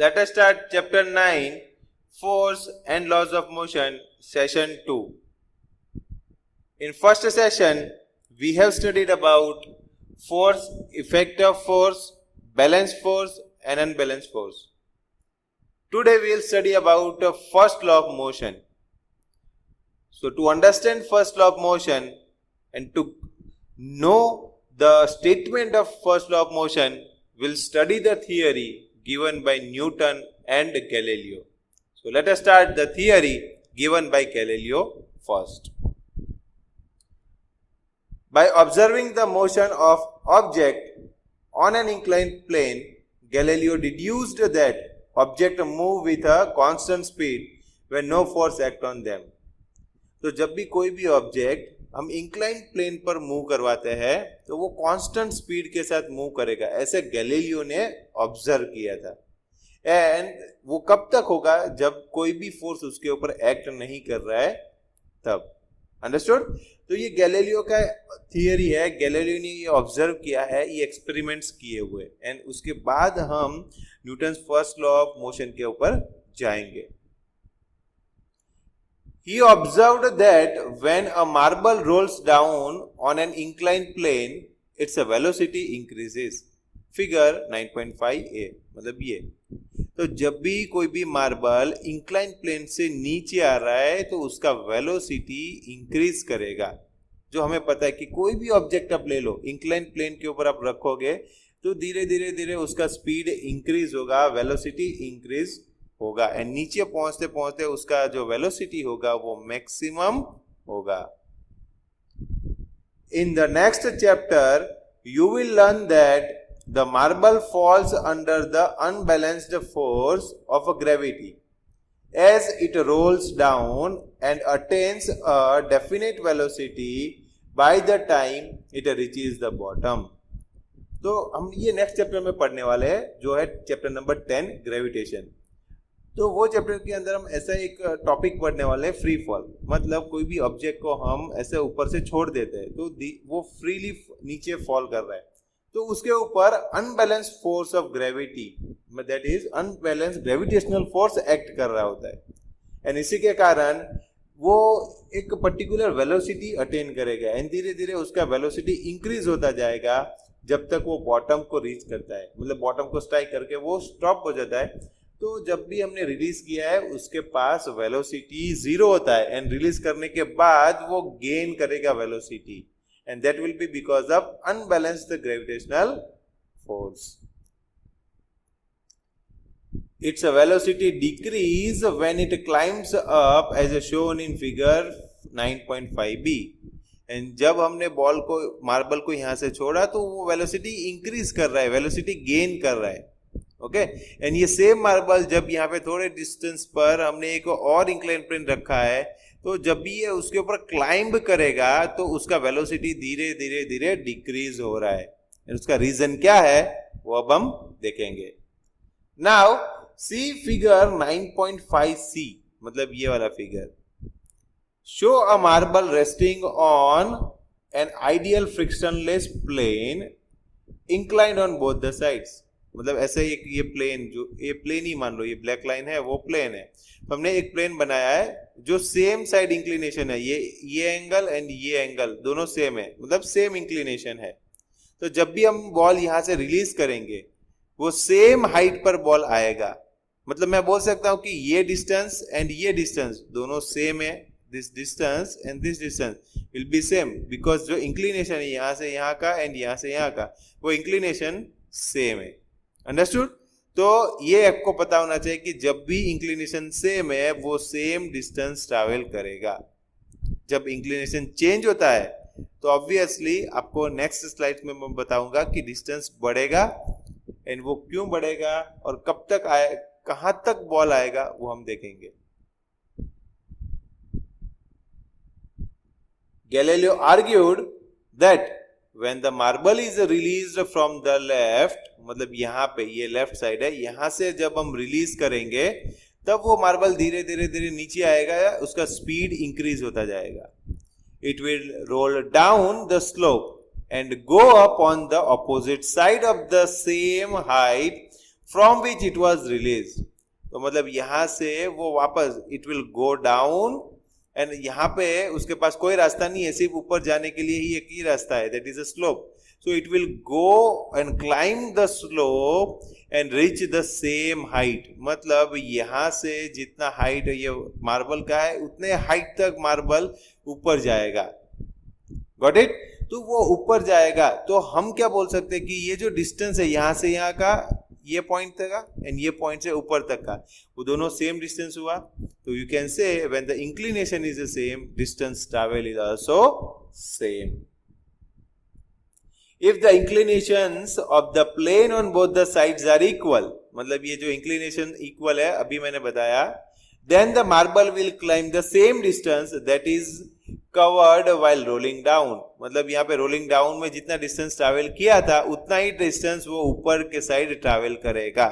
Let us start chapter 9, Force and Laws of Motion, session 2. In first session, we have studied about force, effect of force, balanced force and unbalanced force. Today we will study about the first law of motion. So to understand first law of motion and to know the statement of first law of motion, we'll study the theory given by Newton and Galileo. So let us start the theory given by Galileo first. By observing the motion of object on an inclined plane, Galileo deduced that object move with a constant speed when no force act on them. तो जब भी कोई भी object हम incline plane पर move करवाते हैं तो वो कांस्टेंट स्पीड के साथ मूव करेगा, ऐसे गैलीलियो ने ऑब्जर्व किया था. एंड वो कब तक होगा? जब कोई भी फोर्स उसके ऊपर एक्ट नहीं कर रहा है तब. अंडरस्टूड? तो ये गैलीलियो का थियरी है, गैलीलियो ने ये ऑब्जर्व किया है, ये एक्सपेरिमेंट्स किए हुए. एंड उसके बाद हम Newton's first law of motion के ऊपर जाएंगे. He observed that when a marble rolls down on an inclined plane, its velocity increases. Figure 9.5a. मतलब ये. तो जब भी कोई भी मार्बल इंक्लाइन प्लेन से नीचे आ रहा है तो उसका वेलोसिटी इंक्रीज करेगा. जो हमें पता है कि कोई भी ऑब्जेक्ट आप ले लो, इंक्लाइन प्लेन के ऊपर आप रखोगे तो धीरे धीरे धीरे उसका स्पीड इंक्रीज होगा, वेलोसिटी इंक्रीज होगा एंड नीचे पहुंचते पहुंचते उसका जो वेलोसिटी होगा वो मैक्सिमम होगा. In the next chapter you will learn that the marble falls under the unbalanced force of gravity as it rolls down and attains a definite velocity by the time it reaches the bottom. तो हम ये next chapter में पढ़ने वाले हैं जो है chapter number 10 gravitation. तो वो चैप्टर के अंदर हम ऐसा एक टॉपिक पढ़ने वाले हैं फ्री फॉल. मतलब कोई भी ऑब्जेक्ट को हम ऐसे ऊपर से छोड़ देते हैं तो वो फ्रीली नीचे फॉल कर रहा है तो उसके ऊपर unbalanced force of gravity, that is unbalanced gravitational force act कर रहा होता है. एंड इसी के कारण वो एक पर्टिकुलर वेलोसिटी अटेन करेगा एंड धीरे धीरे उसका वेलोसिटी इंक्रीज होता जाएगा जब तक वो बॉटम को रीच करता है. मतलब बॉटम को स्ट्राइक करके वो स्टॉप हो जाता है. तो जब भी हमने रिलीज किया है उसके पास वेलोसिटी 0 होता है एंड रिलीज करने के बाद वो गेन करेगा velocity and that will be because of unbalanced gravitational force. Its velocity decrease when it climbs up as shown in figure 9.5b. And जब हमने बॉल को मार्बल को यहां से छोड़ा तो वो वेलोसिटी इंक्रीज कर रहा है, वेलोसिटी गेन कर रहा है. ओके एंड ये सेम मार्बल जब यहाँ पे थोड़े डिस्टेंस पर हमने एक और इंक्लाइन प्लेन रखा है तो जब भी ये उसके ऊपर क्लाइंब करेगा तो उसका वेलोसिटी धीरे धीरे धीरे डिक्रीज हो रहा है. उसका रीजन क्या है वो अब हम देखेंगे. नाउ सी फिगर 9.5c, मतलब ये वाला figure. Show a marble resting on an ideal frictionless plane inclined on both the sides. मतलब ऐसे एक ये प्लेन, जो ये प्लेन ही मान लो, ये ब्लैक लाइन है वो प्लेन है. तो हमने एक प्लेन बनाया है जो सेम साइड इंक्लिनेशन है. ये एंगल एंड ये एंगल दोनों सेम है, मतलब सेम इंक्लिनेशन है. तो जब भी हम बॉल यहां से रिलीज करेंगे वो सेम हाइट पर बॉल आएगा. मतलब मैं बोल सकता हूं कि ये डिस्टेंस एंड ये डिस्टेंस दोनों सेम है. This distance and this distance will be same because जो इंक्लिनेशन है यहां से यहां का एंड यहां से यहां का वो इंक्लिनेशन सेम है. अंडरस्टूड? तो ये आपको पता होना चाहिए कि जब भी इंक्लिनेशन सेम है वो सेम डिस्टेंस ट्रैवल करेगा. जब इंक्लिनेशन चेंज होता है तो ऑब्वियसली आपको नेक्स्ट स्लाइड में मैं बताऊंगा कि डिस्टेंस बढ़ेगा एंड वो क्यों बढ़ेगा और कब तक आए, कहां तक बॉल आएगा वो हम देखेंगे. Galileo argued that when the marble is released from the left, मतलब यहाँ पे ये लेफ्ट साइड है, यहाँ से जब हम रिलीज करेंगे तब वो मार्बल धीरे धीरे धीरे नीचे आएगा, उसका स्पीड इंक्रीज होता जाएगा. It will roll down the slope and go up on the opposite side of the same height from which it was release. तो मतलब यहां से वो वापस it will go down and यहाँ पे उसके पास कोई रास्ता नहीं है, सिर्फ ऊपर जाने के लिए ही एक ही रास्ता है, that is a slope. So it will go and climb the slope and reach the same height. मतलब यहां से जितना हाइट ये मार्बल का है उतने हाइट तक मार्बल ऊपर जाएगा। Got it? तो वो ऊपर जाएगा तो हम क्या बोल सकते हैं कि ये जो डिस्टेंस है यहां से यहाँ का, ये पॉइंट तक का एंड ये पॉइंट से ऊपर तक का, वो दोनों सेम डिस्टेंस हुआ। तो you can say when the inclination is the same, distance travel is also same. If the inclinations of the plane on both the sides are equal, मतलब ये जो इंक्लिनेशन इक्वल है अभी मैंने बताया, then the marble will climb the same distance that is covered while rolling down। मतलब यहाँ पे रोलिंग डाउन में जितना डिस्टेंस ट्रैवल किया था उतना ही डिस्टेंस वो ऊपर के साइड ट्रैवल करेगा।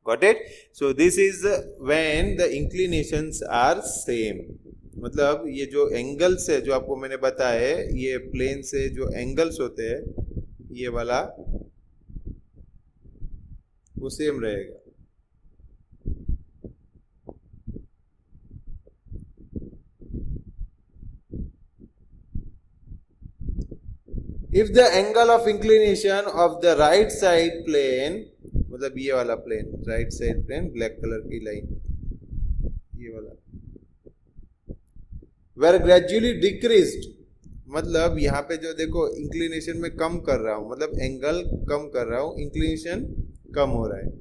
Got it? So this is when the inclinations are same. मतलब ये जो एंगल्स है जो आपको मैंने बताया है, ये प्लेन से जो एंगल्स होते हैं ये वाला वो सेम रहेगा। If the angle of inclination of the right side plane, मतलब ये वाला plane, right side plane, black colour की लाइन, ये वाला, were gradually decreased, मतलब यहाँ पे जो देखो इंक्लिनेशन में कम कर रहा हूँ, मतलब एंगल कम कर रहा हूँ, इंक्लिनेशन कम हो रहा है,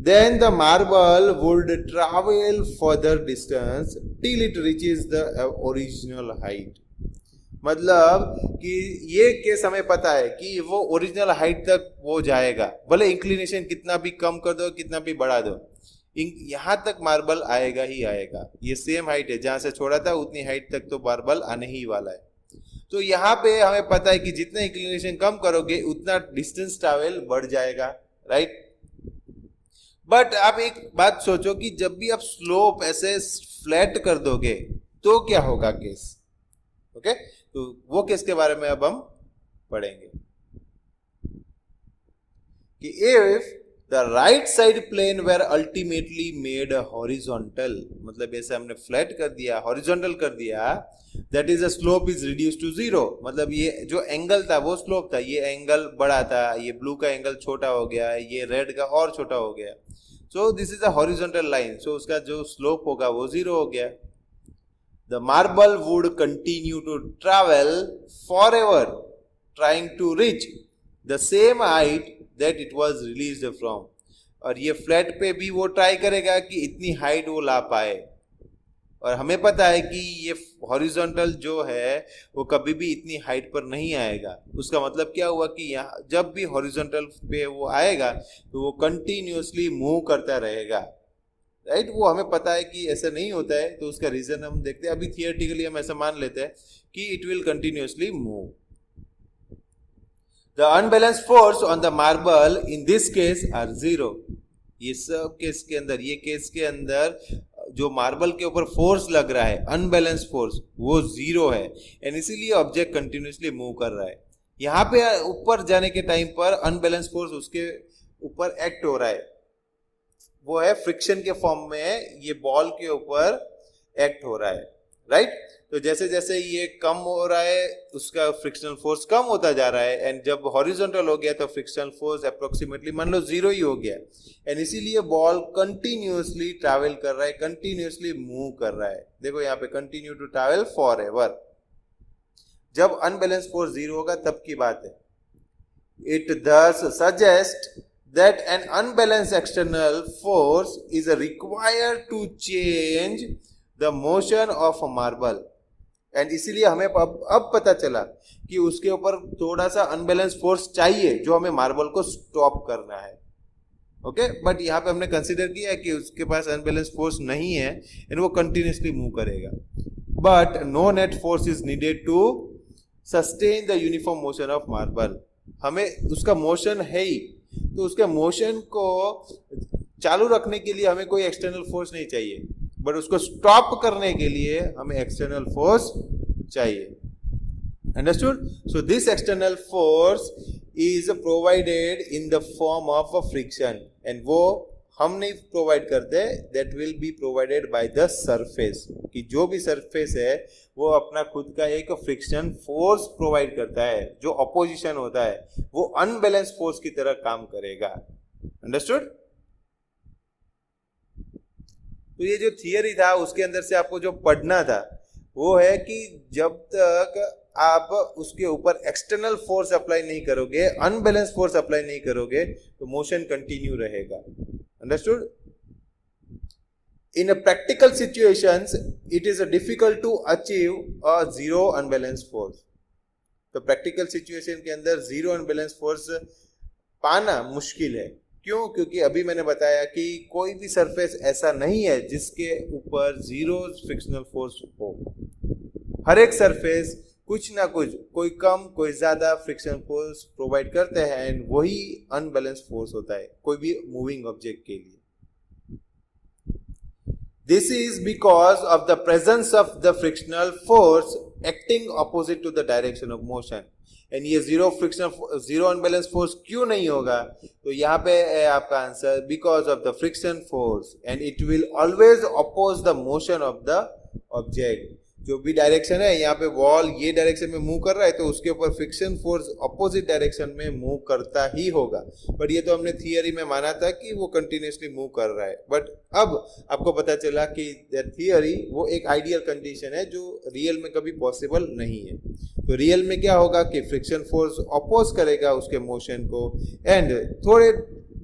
then the marble would travel further distance till it reaches the original height। मतलब कि ये केस हमें पता है कि वो ओरिजिनल हाइट तक वो जाएगा, भले इंक्लिनेशन कितना भी कम कर दो कितना भी बढ़ा दो, यहां तक मार्बल आएगा ही आएगा। ये सेम हाइट है, जहां से छोड़ा था उतनी हाइट तक तो मार्बल आने ही वाला है। तो यहाँ पे हमें पता है कि जितना इंक्लिनेशन कम करोगे उतना डिस्टेंस ट्रैवल बढ़ जाएगा, राइट? बट आप एक बात सोचो कि जब भी आप स्लोप ऐसे फ्लैट कर दोगे तो क्या होगा केस? ओके, तो वो केस के बारे में अब हम पढ़ेंगे कि if the right side plane were ultimately made horizontal, मतलब ऐसे हमने फ्लैट कर दिया, हॉरिजॉन्टल कर दिया, that is a slope is reduce to zero. मतलब ये जो एंगल था वो स्लोप था, ये एंगल बड़ा था, ये ब्लू का एंगल छोटा हो गया, ये रेड का और छोटा हो गया। So this is a horizontal line, so उसका जो स्लोप होगा वो जीरो हो गया। The marble would continue to travel forever, trying to reach the same height that it was released from। और ये फ्लैट पे भी वो ट्राई करेगा कि इतनी हाइट वो ला पाए। और हमें पता है कि ये हॉरिजॉन्टल जो है वो कभी भी इतनी हाइट पर नहीं आएगा। उसका मतलब क्या हुआ कि यहाँ जब भी हॉरिजॉन्टल पे वो आएगा तो वो कंटिन्यूअसली मूव करता रहेगा, राइट? वो हमें पता है कि ऐसा नहीं होता है, तो उसका रीजन हम देखते हैं। अभी थियोरेटिकली हम ऐसा मान लेते हैं कि it will continuously move. The unbalanced force on the marble in this case are zero. ये सब केस के अंदर, ये केस के अंदर जो मार्बल के ऊपर फोर्स लग रहा है, अनबैलेंस फोर्स, वो जीरो है एंड इसीलिए ऑब्जेक्ट कंटिन्यूअसली मूव कर रहा है। यहाँ पे ऊपर जाने के टाइम पर अनबैलेंस फोर्स उसके ऊपर एक्ट हो रहा है, वो है फ्रिक्शन के फॉर्म में, ये बॉल के ऊपर एक्ट हो रहा है, राइट? तो जैसे जैसे ये कम हो रहा है उसका फ्रिक्शनल फोर्स कम होता जा रहा है एंड जब हॉरिजॉन्टल हो गया तो फ्रिक्शनल फोर्स अप्रोक्सीमेटली मान लो जीरो ही हो गया एंड इसीलिए बॉल कंटिन्यूअसली ट्रैवल कर रहा है, कंटिन्यूअसली मूव कर रहा है। देखो यहाँ पे continue to travel forever. जब अनबैलेंस फोर्स जीरो होगा तब की बात है। It thus suggest that an unbalanced external force is required to change the motion of a marble। and इसीलिए हमें अब पता चला कि उसके ऊपर थोड़ा सा अनबैलेंस फोर्स चाहिए जो हमें मार्बल को स्टॉप करना है। ओके, बट यहाँ पे हमने कंसीडर किया कि उसके पास अनबैलेंस फोर्स नहीं है एंड वो कंटिन्यूअसली मूव करेगा, but no net force is needed to sustain the uniform motion of marble. हमें उसका मोशन है ही, तो उसके मोशन को चालू रखने के लिए हमें कोई एक्सटर्नल फोर्स नहीं चाहिए, बट उसको स्टॉप करने के लिए हमें एक्सटर्नल फोर्स चाहिए। Understood? So this external force is provided in the form of a friction, and वो हम नहीं प्रोवाइड करते, that will be provided by the surface, कि जो भी सरफेस है वो अपना खुद का एक फ्रिक्शन फोर्स प्रोवाइड करता है, जो अपोजिशन होता है वो अनबैलेंस फोर्स की तरह काम करेगा। अंडरस्टूड? तो ये जो थियरी था उसके अंदर से आपको जो पढ़ना था वो है कि जब तक आप उसके ऊपर एक्सटर्नल फोर्स अप्लाई नहीं करोगे, अनबैलेंस फोर्स अप्लाई नहीं करोगे, तो मोशन कंटिन्यू रहेगा। Understood? In a practical situations, it is difficult to achieve a zero unbalanced force. तो प्रैक्टिकल सिचुएशन के अंदर जीरो अनबैलेंस फोर्स पाना मुश्किल है। क्यों? क्योंकि अभी मैंने बताया कि कोई भी सरफेस ऐसा नहीं है जिसके ऊपर जीरो फ्रिक्शनल फोर्स हो। हर एक सरफेस कुछ ना कुछ, कोई कम कोई ज्यादा फ्रिक्शन फोर्स प्रोवाइड करते हैं, एंड वही अनबैलेंस फोर्स होता है कोई भी मूविंग ऑब्जेक्ट के लिए। This is because of the presence of the frictional force acting opposite to the direction of motion. And ये जीरो अनबैलेंस फोर्स क्यों नहीं होगा? तो यहाँ पे है आपका answer, because of the friction force and it will always oppose the motion of the object. जो भी डायरेक्शन है, यहाँ पे बॉल ये डायरेक्शन में मूव कर रहा है तो उसके ऊपर फ्रिक्शन फोर्स अपोजिट डायरेक्शन में मूव करता ही होगा। बट ये तो हमने थियरी में माना था कि वो कंटिन्यूसली मूव कर रहा है, बट अब आपको पता चला कि दैट थियरी वो एक आइडियल कंडीशन है जो रियल में कभी पॉसिबल नहीं है। तो रियल में क्या होगा कि फ्रिक्शन फोर्स अपोज करेगा उसके मोशन को, एंड थोड़े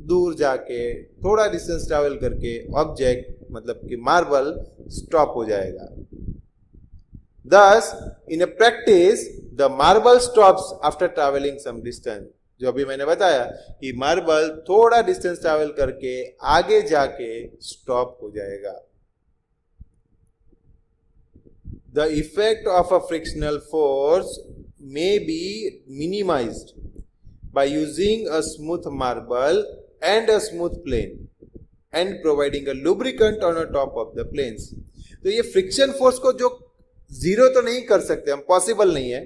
दूर जाके थोड़ा डिस्टेंस ट्रैवल करके ऑब्जेक्ट मतलब कि मार्बल स्टॉप हो जाएगा। Thus, in a practice, the marble stops after traveling some distance. जो अभी मैंने बताया कि मार्बल थोड़ा डिस्टेंस ट्रैवल करके आगे जाके स्टॉप हो जाएगा। The effect of a frictional force may be minimized by using a smooth marble and a smooth plane and providing a lubricant on the top of the planes. तो ये friction force को जो zero तो नहीं कर सकते हम, possible नहीं है,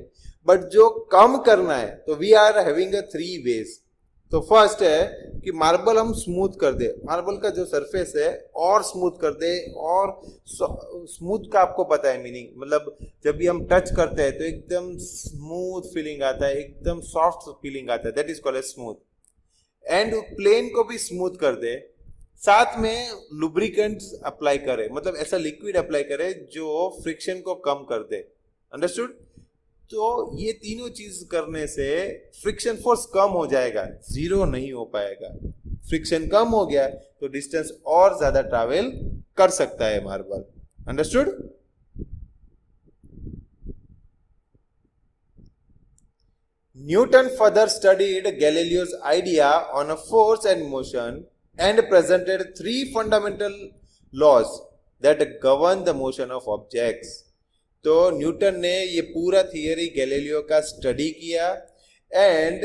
बट जो कम करना है तो we are having a three ways. तो फर्स्ट है कि मार्बल हम स्मूथ कर दे, मार्बल का जो सरफेस है और स्मूथ कर दे, और स्मूथ का आपको पता है मीनिंग, मतलब जब भी हम टच करते हैं तो एकदम स्मूथ फीलिंग आता है, एकदम सॉफ्ट फीलिंग आता है, that is called as smooth. And plane को भी स्मूथ कर दे, साथ में लुब्रिकेंट्स अप्लाई करे, मतलब ऐसा लिक्विड अप्लाई करे जो फ्रिक्शन को कम कर दे। अंडरस्टूड? तो ये तीनों चीज करने से फ्रिक्शन फोर्स कम हो जाएगा, जीरो नहीं हो पाएगा। फ्रिक्शन कम हो गया तो डिस्टेंस और ज्यादा ट्रैवल कर सकता है marble. Understood? Newton further studied Galileo's idea on a force and motion and presented three fundamental laws that govern the motion of objects. तो न्यूटन ने ये पूरा थियरी गैलीलियो का स्टडी किया, एंड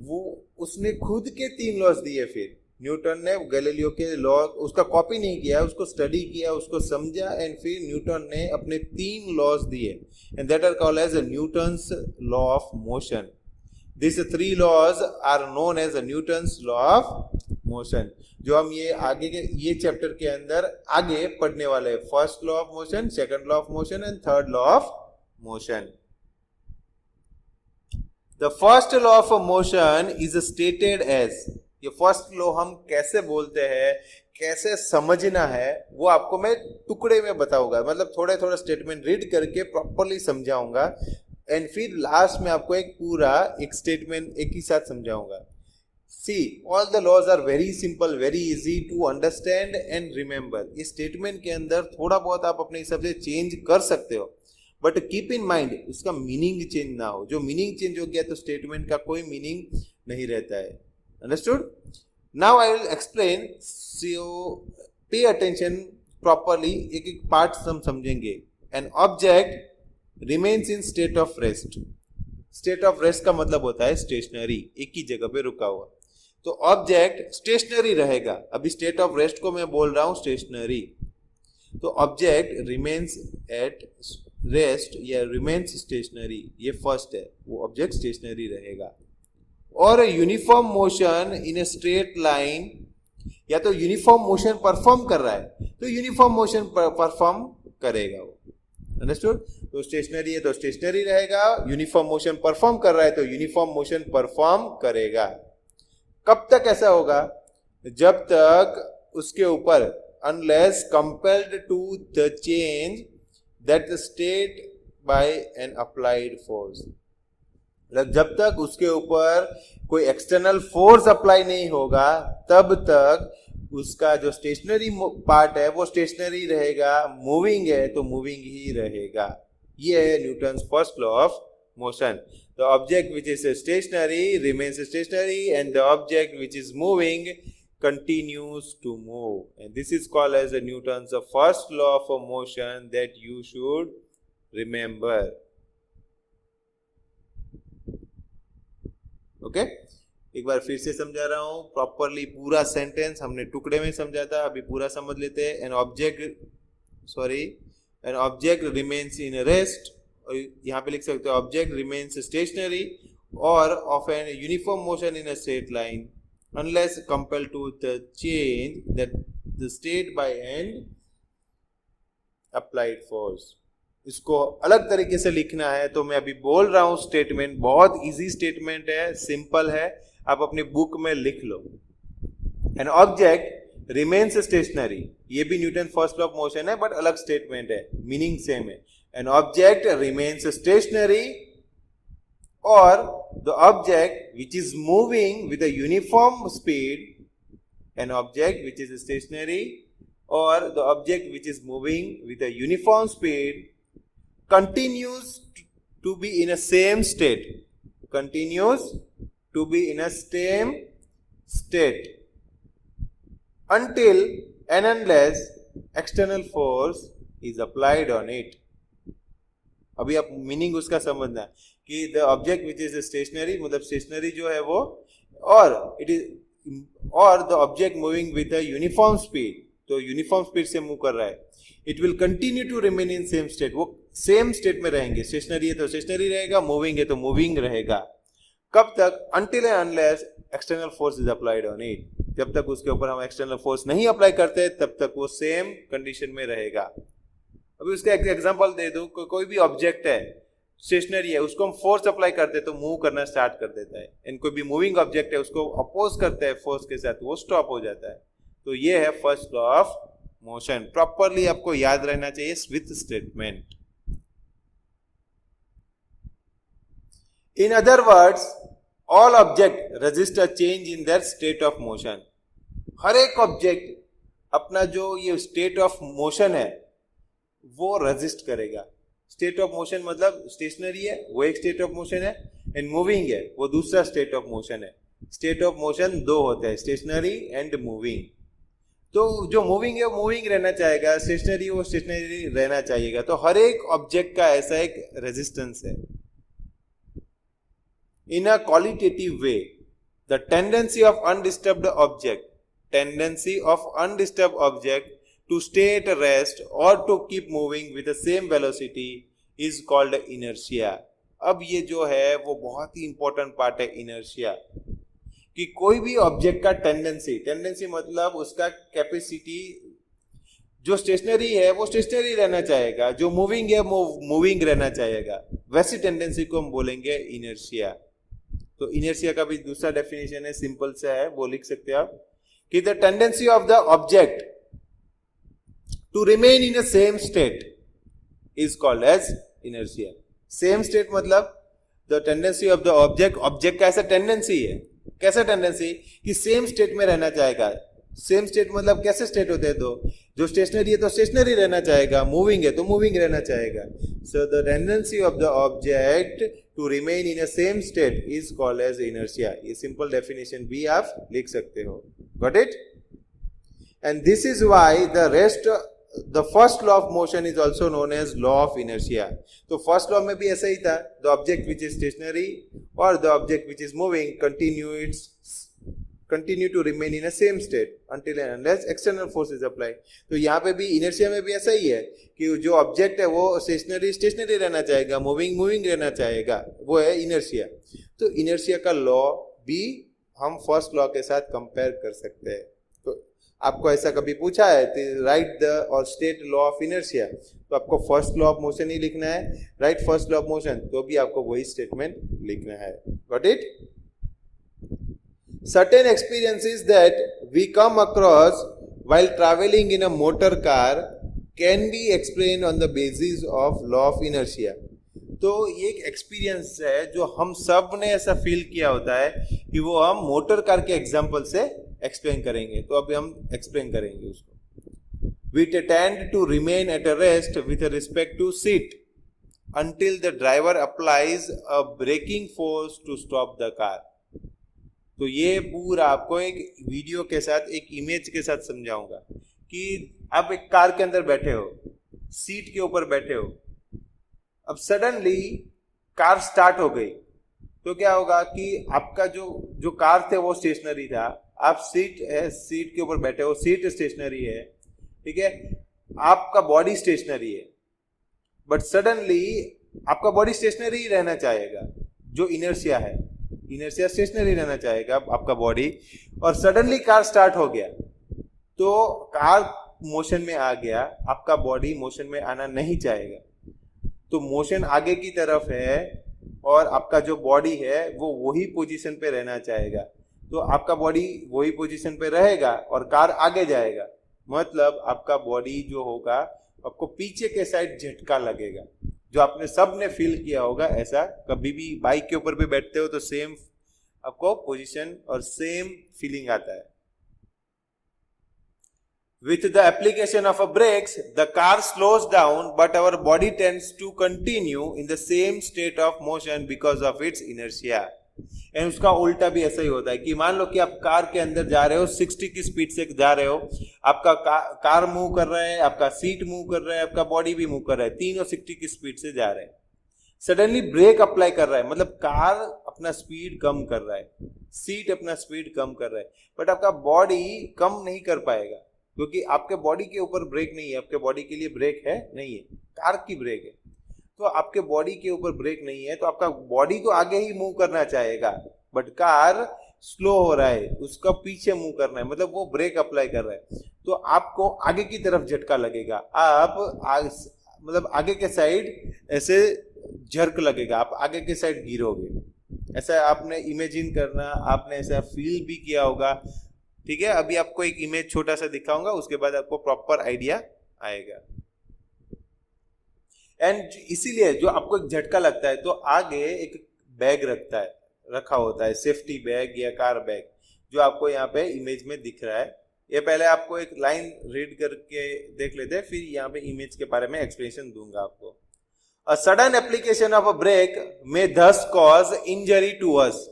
वो उसने खुद के तीन लॉज दिए। फिर न्यूटन ने गैलीलियो के लॉ उसका कॉपी नहीं किया, उसको स्टडी किया, उसको समझा, एंड फिर न्यूटन ने अपने तीन लॉज दिए, and that are called as Newton's law of motion. These three laws are known as Newton's law of motion, जो हम ये आगे के ये चैप्टर के अंदर आगे पढ़ने वाले हैं। First law of motion, second law of motion and third law of motion. The first law of motion is stated as, ये फर्स्ट लॉ हम कैसे बोलते हैं, कैसे समझना है, वो आपको मैं टुकड़े में बताऊंगा, मतलब थोड़े थोड़े स्टेटमेंट रीड करके प्रॉपरली समझाऊंगा, एंड फिर लास्ट में आपको एक पूरा एक स्टेटमेंट एक ही साथ समझाऊंगा। See, all the laws are very simple, very easy to understand and remember. इस स्टेटमेंट के अंदर थोड़ा बहुत आप अपने हिसाब से चेंज कर सकते हो, बट कीप इन माइंड उसका मीनिंग चेंज ना हो। जो मीनिंग चेंज हो गया तो स्टेटमेंट का कोई मीनिंग नहीं रहता है। Understood? Now I will explain, so pay attention properly, एक एक पार्ट हम समझेंगे। N object remains in state of rest. State of rest का मतलब होता है स्टेशनरी, एक ही जगह पे रुका हुआ। तो ऑब्जेक्ट स्टेशनरी रहेगा। अभी स्टेट ऑफ रेस्ट को मैं बोल रहा हूं स्टेशनरी। तो ऑब्जेक्ट रिमेन्स एट रेस्ट या रिमेन्स स्टेशनरी, ये फर्स्ट है, वो ऑब्जेक्ट स्टेशनरी रहेगा। और uniform motion in a straight line, या तो यूनिफॉर्म मोशन परफॉर्म कर रहा है तो यूनिफॉर्म मोशन परफॉर्म करेगा वो। अंडरस्टूड? तो स्टेशनरी है तो स्टेशनरी रहेगा, यूनिफॉर्म मोशन परफॉर्म कर रहा है तो यूनिफॉर्म मोशन परफॉर्म करेगा। कब तक ऐसा होगा? जब तक उसके ऊपर unless compelled to the change that state by an applied force, जब तक उसके ऊपर कोई एक्सटर्नल फोर्स अप्लाई नहीं होगा तब तक उसका जो स्टेशनरी पार्ट है वो स्टेशनरी रहेगा, मूविंग है तो मूविंग ही रहेगा। ये है Newton's first law of motion. The object which is stationary remains stationary and the object which is moving continues to move, and this is called as the Newton's first law of motion that you should remember. Okay? एक बार फिर से समझा रहा हूं properly, पूरा sentence हमने टुकड़े में समझा था, अभी पूरा समझ लेते हैं। An object remains in rest, और यहाँ पे लिख सकते हो object remains stationary or of an uniform motion in a straight line unless compelled to the change that the state by an applied force। इसको अलग तरीके से लिखना है तो मैं अभी बोल रहा हूं स्टेटमेंट, बहुत इजी स्टेटमेंट है, सिंपल है, आप अपनी बुक में लिख लो। एन ऑब्जेक्ट रिमेन्स स्टेशनरी, ये भी Newton first law of motion है बट अलग स्टेटमेंट है, मीनिंग सेम है। An object remains stationary or the object which is moving with a uniform speed, an object which is stationary or the object which is moving with a uniform speed continues to be in a same state, continues to be in a same state until and unless external force is applied on it। अभी आप meaning उसका समझना कि the object which is stationary, मतलब stationary जो है वो, or it is or the object moving with a uniform speed, तो यूनिफॉर्म स्पीड से मूव कर रहा है, it will continue to remain in same state, वो सेम स्टेट में रहेंगे। स्टेशनरी है तो स्टेशनरी रहेगा, मूविंग है तो मूविंग रहेगा। कब तक? Until and unless external force is applied on it, जब तक उसके ऊपर हम एक्सटर्नल फोर्स नहीं अप्लाई करते तब तक वो सेम कंडीशन में रहेगा। अभी उसका एक एग्जांपल दे दूं, कोई भी ऑब्जेक्ट है स्टेशनरी है, उसको हम फोर्स अप्लाई करते हैं तो मूव करना स्टार्ट कर देता है, एंड कोई भी मूविंग ऑब्जेक्ट है उसको अपोज करते हैं फोर्स के साथ, वो स्टॉप हो जाता है। तो ये है first law of motion, properly आपको याद रहना चाहिए with statement. In other words all object resist a change in their state of motion. हर एक ऑब्जेक्ट अपना जो ये स्टेट ऑफ मोशन है वो रजिस्ट करेगा। स्टेट ऑफ मोशन मतलब स्टेशनरी है वो एक स्टेट ऑफ मोशन है, एंड मूविंग है वो दूसरा स्टेट ऑफ मोशन है। स्टेट ऑफ मोशन दो होते हैं, स्टेशनरी एंड मूविंग। तो जो मूविंग है वो मूविंग रहना चाहेगा, स्टेशनरी वो स्टेशनरी रहना चाहिएगा। तो हर एक ऑब्जेक्ट का ऐसा एक रेजिस्टेंस है। In a qualitative way the tendency of undisturbed object to stay at rest or to keep moving with the same velocity is called inertia। अब ये जो है वो बहुत ही इंपॉर्टेंट पार्ट है इनर्शिया, कि कोई भी ऑब्जेक्ट का टेंडेंसी मतलब उसका कैपेसिटी, जो स्टेशनरी है वो स्टेशनरी रहना चाहेगा, जो मूविंग है वो मूविंग रहना चाहेगा, वैसी टेंडेंसी को हम बोलेंगे इनर्शिया। तो इनर्शिया का भी दूसरा डेफिनेशन है, सिंपल सा है, वो लिख सकते हैं आप कि the tendency of the object to remain in a same state is called as inertia। same state मतलब the tendency of the object का ऐसा टेंडेंसी है, कैसा टेंडेंसी कि सेम स्टेट में रहना चाहेगा। सेम स्टेट मतलब कैसे स्टेट होते हैं, तो जो स्टेशनरी है तो स्टेशनरी रहना चाहेगा, मूविंग है तो मूविंग रहना चाहेगा। So the tendency of the object to remain in a same state is called as inertia. ये सिंपल डेफिनेशन भी आप लिख सकते हो। Got it? And this is why the first law of motion is also known as law of inertia। तो first law में भी ऐसा ही था, the object which is stationary or the object which is moving continue to remain in a same state until and unless external force is applied। तो यहाँ पे भी inertia में भी ऐसा ही है कि जो ऑब्जेक्ट है वो स्टेशनरी रहना चाहेगा, मूविंग रहना चाहेगा, वो है इनर्शिया। तो इनर्शिया का लॉ बी हम फर्स्ट लॉ के साथ कंपेयर कर सकते हैं। तो आपको ऐसा कभी पूछा है राइट द और स्टेट लॉ ऑफ इनर्शिया, तो आपको फर्स्ट लॉ ऑफ मोशन ही लिखना है, right first law of motion, तो भी आपको वही स्टेटमेंट लिखना है। Got it? Certain experiences that we come across while traveling in a motor car can be explained on the basis of law of inertia। तो ये एक एक्सपीरियंस है जो हम सब ने ऐसा फील किया होता है कि वो हम मोटर कार के एग्जांपल से एक्सप्लेन करेंगे। तो अभी हम एक्सप्लेन करेंगे उसको। We tend to remain at a rest with respect to seat until the driver applies a braking force to stop the car। तो ये पूरा आपको एक वीडियो के साथ, एक इमेज के साथ समझाऊंगा कि आप एक कार के अंदर बैठे हो, सीट के ऊपर बैठे हो, अब सडनली कार स्टार्ट हो गई, तो क्या होगा कि आपका जो कार थे वो स्टेशनरी था, आप सीट के ऊपर बैठे हो, सीट स्टेशनरी है, ठीक है, आपका बॉडी स्टेशनरी है, बट सडनली आपका बॉडी स्टेशनरी ही रहना चाहेगा। जो इनर्शिया है, इनर्शिया स्टेशनरी रहना चाहेगा आपका बॉडी, और सडनली कार स्टार्ट हो गया, तो कार मोशन में आ गया, आपका बॉडी मोशन में आना नहीं चाहेगा। तो मोशन आगे की तरफ है और आपका जो बॉडी है वो वही पोजीशन पे रहना चाहेगा, तो आपका बॉडी वही पोजीशन पे रहेगा और कार आगे जाएगा। मतलब आपका बॉडी जो होगा, आपको पीछे के साइड झटका लगेगा, जो आपने सब ने फील किया होगा। ऐसा कभी भी बाइक के ऊपर भी बैठते हो तो सेम आपको पोजीशन और सेम फीलिंग आता है। With the application of a brakes, the car slows down, but our body tends to continue in the same state of motion because of its inertia। And उसका उल्टा भी ऐसा ही होता है कि मान लो कि आप कार के अंदर जा रहे हो, 60 की स्पीड से जा रहे हो, आपका कार मूव कर रहा है, आपका सीट मूव कर रहा है, आपका बॉडी भी मूव कर रहा है, तीनों 60 की स्पीड से जा रहे हैं। सडनली ब्रेक अप्लाई कर रहा है, मतलब कार अपना स्पीड कम कर रहा है, सीट अपना स्पीड कम कर रहा है, बट आपका बॉडी कम नहीं कर पाएगा क्योंकि आपके बॉडी के ऊपर ब्रेक नहीं है। आपके बॉडी के लिए ब्रेक है नहीं है, कार की ब्रेक है, तो आपके बॉडी के ऊपर ब्रेक नहीं है, तो आपका बॉडी तो आगे ही मूव करना चाहेगा, बट कार स्लो हो रहा है, उसका पीछे मूव करना है, मतलब वो ब्रेक अप्लाई कर रहा है, तो आपको आगे की तरफ झटका लगेगा, आप मतलब आगे के साइड ऐसे झर्क लगेगा, आप आगे के साइड गिरोगे। ऐसा आपने इमेजिन करना, आपने ऐसा फील भी किया होगा, ठीक है। अभी आपको एक इमेज छोटा सा दिखाऊंगा, उसके बाद आपको प्रॉपर आइडिया आएगा। एंड इसीलिए जो आपको एक झटका लगता है तो आगे एक बैग रखा होता है, सेफ्टी बैग या कार बैग, जो आपको यहाँ पे इमेज में दिख रहा है। ये पहले आपको एक लाइन रीड करके देख लेते हैं, फिर यहाँ पे इमेज के बारे में एक्सप्लेनेशन दूंगा आपको। A sudden application of a brake may thus cause injury to us।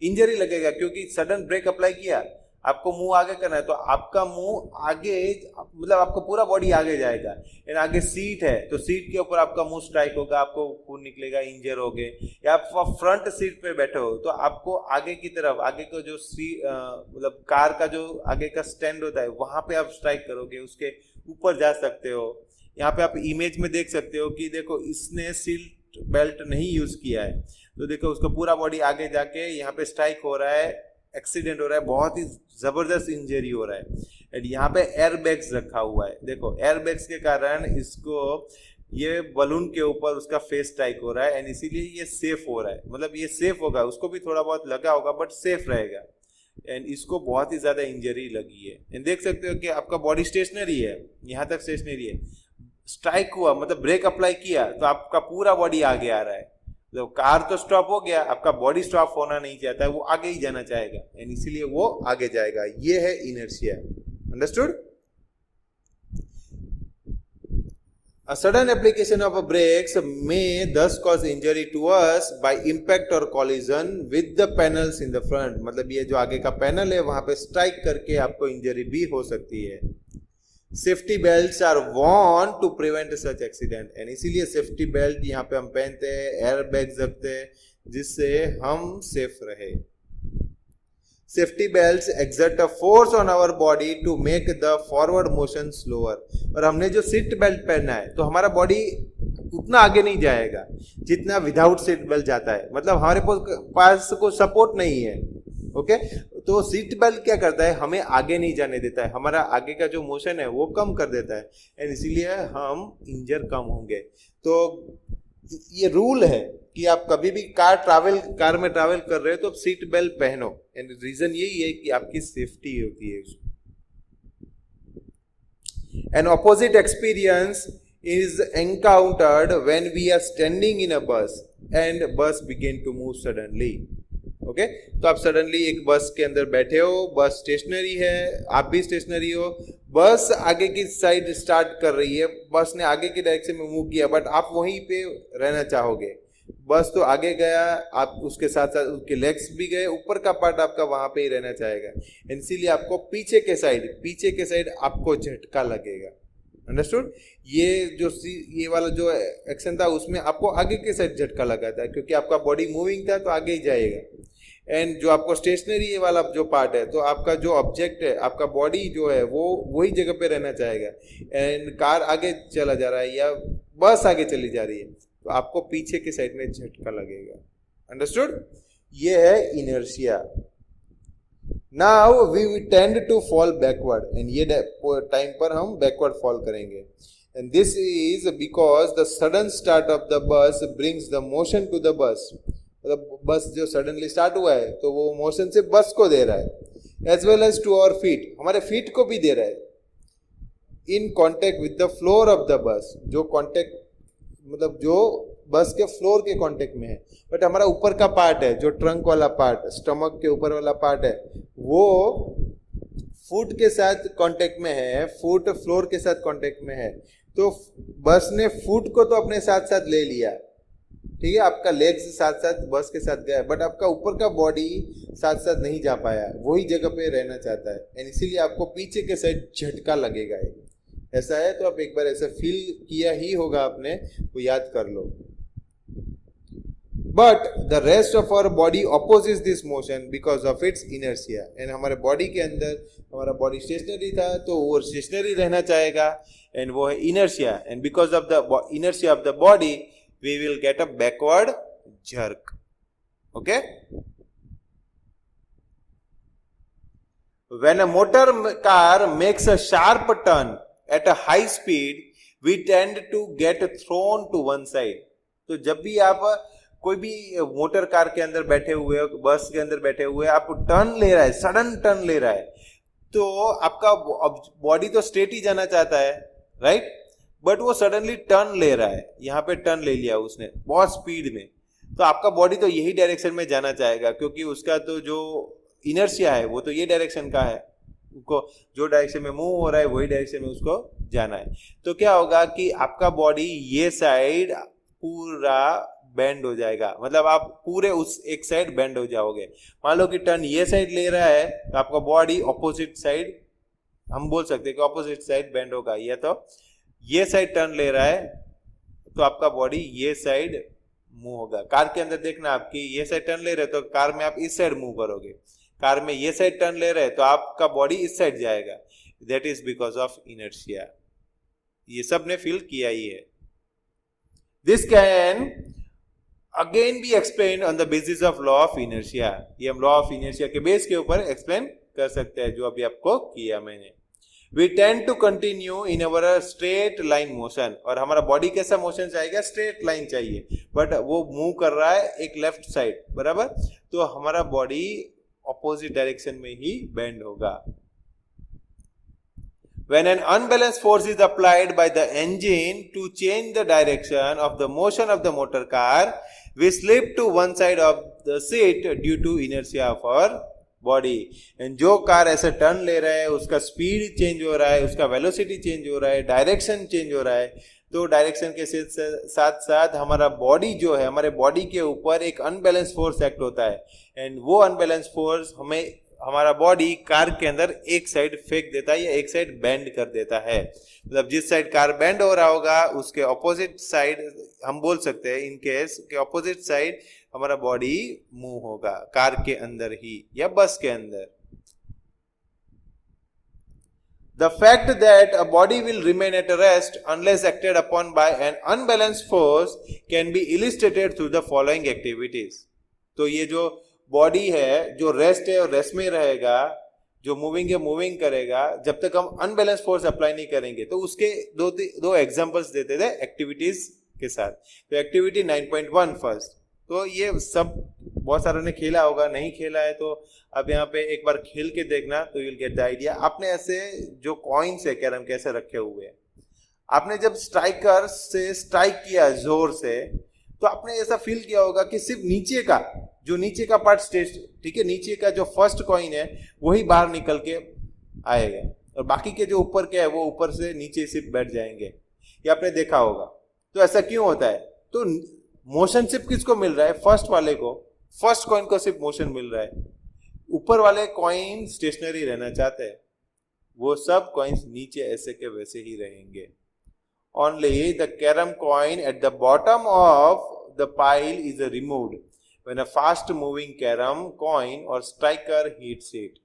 Injury लगेगा क्योंकि सडन ब्रेक अप्लाई किया, आपको मुंह आगे करना है, तो आपका मुंह आगे, मतलब आपका पूरा बॉडी आगे जाएगा। एंड आगे सीट है तो सीट के ऊपर आपका मुंह स्ट्राइक होगा, आपको खून निकलेगा, इंजर हो गए। या आप फ्रंट सीट पे बैठे हो तो आपको आगे की तरफ, आगे को जो मतलब कार का जो आगे का स्टैंड होता है वहां पे आप स्ट्राइक करोगे, उसके ऊपर जा सकते हो। यहाँ पे आप इमेज में देख सकते हो कि देखो इसने सीट बेल्ट नहीं यूज किया है, तो देखो उसका पूरा बॉडी आगे जाके यहाँ पे स्ट्राइक हो रहा है, एक्सीडेंट हो रहा है, बहुत ही जबरदस्त इंजरी हो रहा है। एंड यहाँ पे एयर बैग्स रखा हुआ है, देखो एयर बैग्स के कारण इसको ये बलून के ऊपर उसका फेस स्ट्राइक हो रहा है, एंड इसीलिए ये सेफ हो रहा है, मतलब ये सेफ होगा, उसको भी थोड़ा बहुत लगा होगा बट सेफ रहेगा। एंड इसको बहुत ही ज्यादा इंजरी लगी है। एंड देख सकते हो कि आपका बॉडी स्टेशनरी है, यहाँ तक स्टेशनरी है, स्ट्राइक हुआ मतलब ब्रेक अप्लाई किया तो आपका पूरा बॉडी आगे आ रहा है। तो कार तो स्टॉप हो गया, आपका बॉडी स्टॉप होना नहीं चाहता है, वो आगे ही जाना चाहेगा, एंड इसीलिए वो आगे जाएगा। ये है inertia. Understood? A sudden application of a brakes may thus cause injury to us by impact or collision with the panels in the front। मतलब ये जो आगे का पैनल है वहां पे स्ट्राइक करके आपको इंजरी भी हो सकती है। Safety belts are worn to prevent such accident। And इसीलिए सेफ्टी बेल्ट यहाँ पे हम पहनते हैं, एयर बैग्स रखते हैं, जिससे हम सेफ रहे। Safety belts exert a force on our body to make the forward motion slower। और हमने जो सीट बेल्ट पहना है तो हमारा बॉडी उतना आगे नहीं जाएगा जितना विदाउट सीट बेल्ट जाता है, मतलब हमारे पास कोई सपोर्ट नहीं है, ओके तो सीट बेल्ट क्या करता है, हमें आगे नहीं जाने देता है, हमारा आगे का जो मोशन है वो कम कर देता है एंड इसीलिए हम इंजर कम होंगे। तो ये रूल है कि आप कभी भी कार में ट्रैवल कर रहे हो तो सीट बेल्ट पहनो एंड रीजन यही है कि आपकी सेफ्टी होती है। An opposite experience is encountered when we are standing in a bus and bus begin to move suddenly. Okay तो आप सडनली एक बस के अंदर बैठे हो, बस स्टेशनरी है, आप भी स्टेशनरी हो, बस आगे की साइड स्टार्ट कर रही है, बस ने आगे की डायरेक्शन में मूव किया बट आप वहीं पे रहना चाहोगे। बस तो आगे गया, आप उसके साथ साथ उसके लेग्स भी गए, ऊपर का पार्ट आपका वहां पे ही रहना चाहेगा, इसीलिए आपको पीछे के साइड आपको झटका लगेगा। अंडरस्टूड? ये वाला जो एक्शन था उसमें आपको आगे के साइड झटका लगा था क्योंकि आपका बॉडी मूविंग था तो आगे ही जाएगा। एंड जो आपको स्टेशनरी वाला जो पार्ट है तो आपका जो ऑब्जेक्ट है, आपका बॉडी जो है वो वही जगह पे रहना चाहेगा एंड कार आगे चला जा रहा है या बस आगे चली जा रही है तो आपको पीछे के साइड में झटका लगेगा। अंडरस्टूड? ये है inertia. Now we tend to fall backward and ये टाइम पर हम बैकवर्ड फॉल करेंगे and this is because the sudden start of the bus brings the motion to the bus. मतलब बस जो सडनली स्टार्ट हुआ है तो वो मोशन से बस को दे रहा है as well as to our feet, हमारे फीट को भी दे रहा है in contact with the floor of the bus. जो कॉन्टेक्ट मतलब जो बस के फ्लोर के कांटेक्ट में है बट हमारा ऊपर का पार्ट है जो ट्रंक वाला पार्ट, स्टमक के ऊपर वाला पार्ट है वो फुट के साथ कांटेक्ट में है, फुट फ्लोर के साथ कांटेक्ट में है तो बस ने फुट को तो अपने साथ साथ ले लिया, ठीक है, आपका लेग्स साथ साथ बस के साथ गया बट आपका ऊपर का बॉडी साथ साथ नहीं जा पाया, वही जगह पे रहना चाहता है एंड इसीलिए आपको पीछे के साइड झटका लगेगा। ऐसा है तो आप एक बार ऐसा फील किया ही होगा आपने, वो याद कर लो। But the rest of our body opposes this motion because of its inertia and हमारे बॉडी के अंदर हमारा बॉडी स्टेशनरी था तो वो स्टेशनरी रहना चाहेगा एंड वो है inertia and because of the inertia of the body we will get a backward jerk. Okay? When a motor car makes a sharp turn at a high speed, we tend to get thrown to one side. तो जब भी आप कोई भी motor car के अंदर बैठे हुए हो, बस के अंदर बैठे हुए, आप टर्न ले रहा है, सडन टर्न ले रहा है, तो आपका बॉडी तो स्ट्रेट ही जाना चाहता है, राइट? बट वो सडनली टर्न ले रहा है, यहाँ पे टर्न ले लिया उसने बहुत स्पीड में, तो आपका बॉडी तो यही डायरेक्शन में जाना चाहेगा क्योंकि उसका तो जो इनर्शिया है वो तो ये डायरेक्शन का है, उसको जो डायरेक्शन में मूव हो रहा है वही डायरेक्शन में उसको जाना है। तो क्या होगा कि आपका बॉडी ये साइड पूरा बेंड हो जाएगा, मतलब आप पूरे उस एक साइड बेंड हो जाओगे। मान लो कि टर्न ये साइड ले रहा है तो आपका बॉडी ऑपोजिट साइड, हम बोल सकते हैं कि ऑपोजिट साइड बेंड होगा, या तो ये साइड टर्न ले रहा है तो आपका बॉडी ये साइड मूव होगा। कार के अंदर देखना, आपकी ये साइड टर्न ले रहे तो कार में आप इस साइड मूव करोगे, कार में ये साइड टर्न ले रहे तो आपका बॉडी इस साइड जाएगा, that is because of inertia. ये सब ने फील किया ही है। This can again B explain on the basis of law of inertia. ये हम लॉ ऑफ इनर्शिया के बेस के ऊपर एक्सप्लेन कर सकते हैं जो अभी आपको किया मैंने। We tend to continue in our straight line motion, और हमारा बॉडी कैसा मोशन चाहिए? स्ट्रेट लाइन चाहिए, बट वो मूव कर रहा है एक लेफ्ट साइड, बराबर, तो हमारा बॉडी ऑपोजिट डायरेक्शन में ही बेंड होगा। When an unbalanced force is applied by the engine to change the direction of the motion of the motor car, we slip to one side of the seat due to inertia of our body. And जो car ऐसे turn ले रहा है उसका speed change हो रहा है, उसका वेलोसिटी चेंज हो रहा है, डायरेक्शन चेंज हो रहा है, तो डायरेक्शन के साथ साथ हमारा बॉडी जो है, हमारे बॉडी के ऊपर एक अनबैलेंस फोर्स एक्ट होता है एंड वो अनबैलेंस फोर्स हमें हमारा बॉडी कार के अंदर एक साइड फेंक देता है या एक साइड बेंड कर देता है। मतलब जिस साइड कार बेंड हो रहा होगा उसके ऑपोजिट साइड, हम बोल सकते हैं इन केस के ऑपोजिट साइड हमारा बॉडी मूव होगा, कार के अंदर ही या बस के अंदर। The fact that a body will remain at rest unless acted upon by an unbalanced force can be illustrated through the following activities. तो ये जो बॉडी है जो रेस्ट है और रेस्ट में रहेगा, जो मूविंग है मूविंग करेगा, जब तक हम अनबैलेंस फोर्स अप्लाई नहीं करेंगे। तो उसके दो एग्जांपल्स देते थे एक्टिविटीज के साथ। तो एक्टिविटी 9.1 फर्स्ट, तो ये सब बहुत सारों ने खेला होगा, नहीं खेला है तो अब यहाँ पे एक बार खेल के देखना तो यूल गेट द आइडिया। आपने ऐसे जो कॉइन्स है कैरम के ऐसे रखे हुए हैं, आपने जब स्ट्राइकर से स्ट्राइक किया जोर से तो आपने ऐसा फील किया होगा कि सिर्फ नीचे का जो नीचे का पार्ट स्टेज, ठीक है, नीचे का जो फर्स्ट कॉइन है वही बाहर निकल के आएगा और बाकी के जो ऊपर के है वो ऊपर से नीचे सिर्फ बैठ जाएंगे। ये आपने देखा होगा। तो ऐसा क्यों होता है? तो मोशन सिर्फ किसको मिल रहा है? फर्स्ट वाले को, फर्स्ट कॉइन को सिर्फ मोशन मिल रहा है, ऊपर वाले कॉइन स्टेशनरी रहना चाहते हैं, वो सब कॉइन्स नीचे ऐसे के वैसे ही रहेंगे। Only the carom coin at the bottom of the pile is removed when a fast moving carom coin or striker hits it.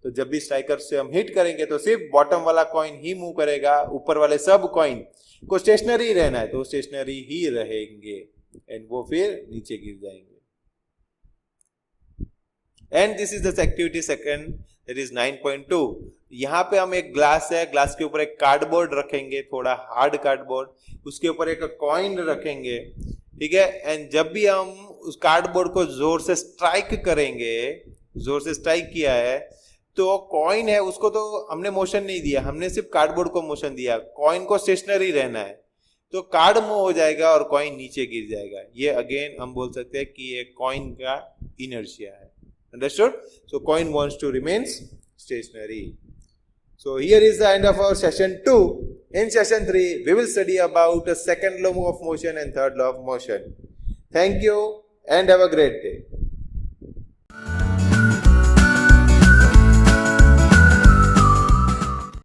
तो जब भी स्ट्राइकर से हम हिट करेंगे तो सिर्फ बॉटम वाला कॉइन ही मूव करेगा, ऊपर वाले सब कॉइन को स्टेशनरी रहना है तो स्टेशनरी ही रहेंगे एंड वो फिर नीचे गिर जाएंगे। And this is the activity second, that is 9.2। यहाँ पे हम एक ग्लास है, ग्लास के ऊपर एक कार्डबोर्ड रखेंगे, थोड़ा हार्ड कार्डबोर्ड, उसके ऊपर एक कॉइन रखेंगे, ठीक है। एंड जब भी हम उस कार्डबोर्ड को जोर से स्ट्राइक करेंगे, जोर से स्ट्राइक किया है तो कॉइन है उसको तो हमने मोशन नहीं दिया, हमने सिर्फ कार्डबोर्ड को मोशन दिया, कॉइन को स्टेशनरी रहना है तो कार्ड मूव हो जाएगा और कॉइन नीचे गिर जाएगा। ये अगेन हम बोल सकते हैं कि ये कॉइन का इनर्शिया है। Understood? So coin wants to remain stationary. So here is the end of our session 2. In session 3, we will study about the second law of motion and third law of motion. Thank you and have a great day.